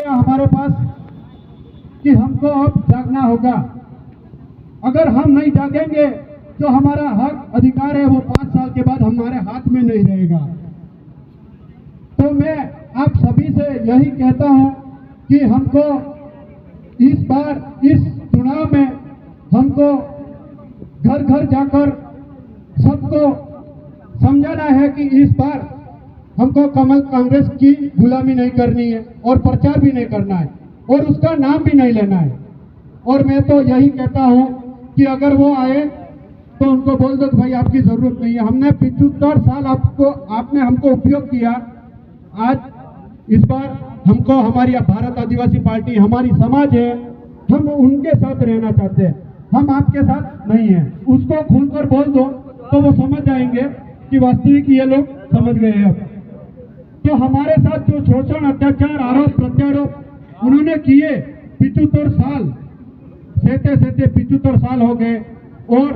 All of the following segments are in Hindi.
गया हमारे पास कि हमको अब जागना होगा। अगर हम नहीं जागेंगे तो हमारा हक अधिकार है वो 5 साल के बाद हमारे हाथ में नहीं रहेगा। तो मैं आप सभी से यही कहता हूं कि हमको इस बार इस चुनाव में हमको घर घर जाकर सबको समझाना है कि इस बार हमको कमल कांग्रेस की गुलामी नहीं करनी है और प्रचार भी नहीं करना है और उसका नाम भी नहीं लेना है। और मैं तो यही कहता हूं कि अगर वो आए तो उनको बोल दो कि भाई आपकी जरूरत नहीं है। हमने 75 साल आपने हमको उपयोग किया। आज इस बार हमको हमारी भारत आदिवासी पार्टी हमारी समाज है, हम उनके साथ रहना चाहते हैं, हम आपके साथ नहीं है। उसको खुलकर बोल दो तो वो समझ जाएंगे कि वास्तविक ये लोग समझ गए हैं। अब तो हमारे साथ जो शोषण अत्याचार आरोप प्रत्यारोप उन्होंने किए 75 साल सहते 75 साल हो गए। और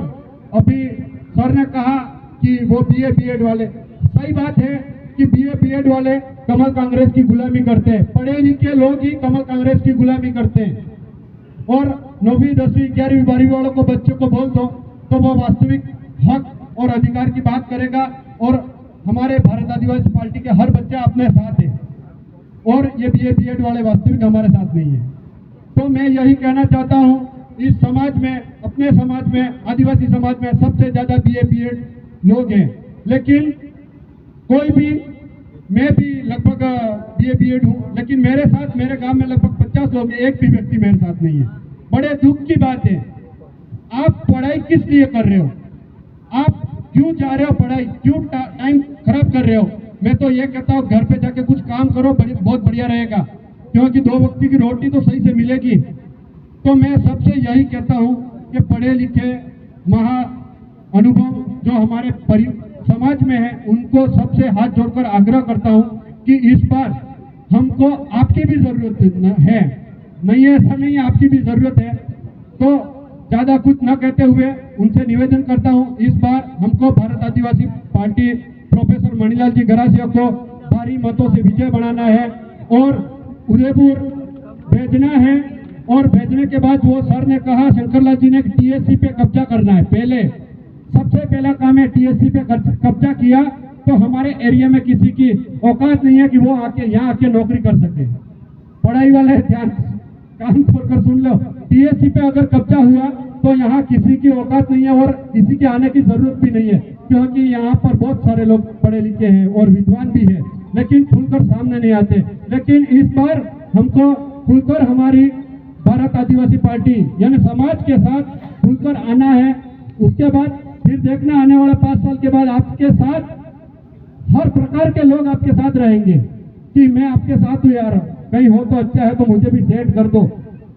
अभी सर ने कहा कि वो BA BEd वाले, सही बात है कि BA BEd वाले कमल कांग्रेस की गुलामी करते हैं, पढ़े लिखे लोग ही कमल कांग्रेस की गुलामी करते हैं। और 9वीं 10वीं 11वीं 12वीं वालों को बच्चों को बोल दो तो वो वास्तविक हक और अधिकार की बात करेगा। और हमारे भारत आदिवासी पार्टी के हर बच्चा अपने साथ है और ये BA BEd वाले वास्तविक हमारे साथ नहीं है। तो मैं यही कहना चाहता हूँ, इस समाज में, अपने समाज में, आदिवासी समाज में सबसे ज्यादा BA BEd लोग हैं, लेकिन कोई भी, मैं भी लगभग BA BEd हूँ, लेकिन मेरे साथ मेरे गांव में लगभग 50 लोग हैं, एक भी व्यक्ति मेरे साथ नहीं है। बड़े दुख की बात है। आप पढ़ाई किस लिए कर रहे हो? आप क्यों जा रहे हो पढ़ाई, क्यों टाइम खराब कर रहे हो? मैं तो ये कहता हूँ घर पे जाके कुछ काम करो, बहुत बढ़िया रहेगा, क्योंकि 2 वक्त की रोटी तो सही से मिलेगी। तो मैं सबसे यही कहता हूँ कि पढ़े लिखे महा अनुभव जो हमारे समाज में है, उनको सबसे हाथ जोड़कर आग्रह करता हूँ कि इस बार हमको आपकी भी जरूरत है, नहीं है ऐसा नहीं है, आपकी भी जरूरत है। तो ज्यादा कुछ न कहते हुए उनसे निवेदन करता हूं, इस बार हमको भारत आदिवासी पार्टी प्रोफेसर मणिलाल जी गरासिया को भारी मतों से विजय बनाना है और उदयपुर भेजना है। और भेजने के बाद वो सर ने कहा, शंकरलाल जी ने, TSC पे कब्जा करना है। पहले सबसे पहला काम है TSC पे कब्जा किया तो हमारे एरिया में किसी की औकात नहीं है कि वो आके यहाँ आके नौकरी कर सके। पढ़ाई वाले ध्यान कान खोलकर सुन लो, TSC पे अगर कब्जा हुआ तो यहाँ किसी की औकात नहीं है और किसी के आने की जरूरत भी नहीं है, क्योंकि यहाँ पर बहुत सारे लोग पढ़े लिखे हैं और विद्वान भी है, लेकिन खुलकर सामने नहीं आते। लेकिन इस बार हमको खुलकर हमारी भारत आदिवासी पार्टी यानी समाज के साथ खुलकर आना है। उसके बाद फिर देखना आने वाले 5 साल के बाद आपके साथ हर प्रकार के लोग आपके साथ रहेंगे कि मैं आपके साथ हूँ यार, कहीं हो तो अच्छा है तो मुझे भी सेट कर दो।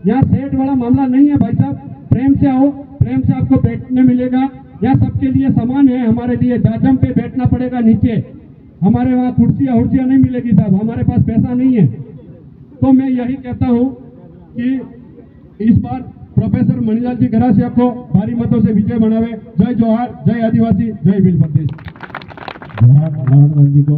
यहाँ सेट वाला मामला नहीं है भाई साहब, प्रेम से आओ, प्रेम से आपको बैठने मिलेगा। यहाँ सबके लिए समान है, हमारे लिए जाजम पे बैठना पड़ेगा नीचे, हमारे वहाँ कुर्सियाँ नहीं मिलेगी साहब, हमारे पास पैसा नहीं है। तो मैं यही कहता हूँ कि इस बार प्रोफेसर मणिलाल जी गरासिया को भारी मतों से विजय बनावे। जय जोहार, जय आदिवासी, जय भील प्रदेश। जोहार नारायण जी को।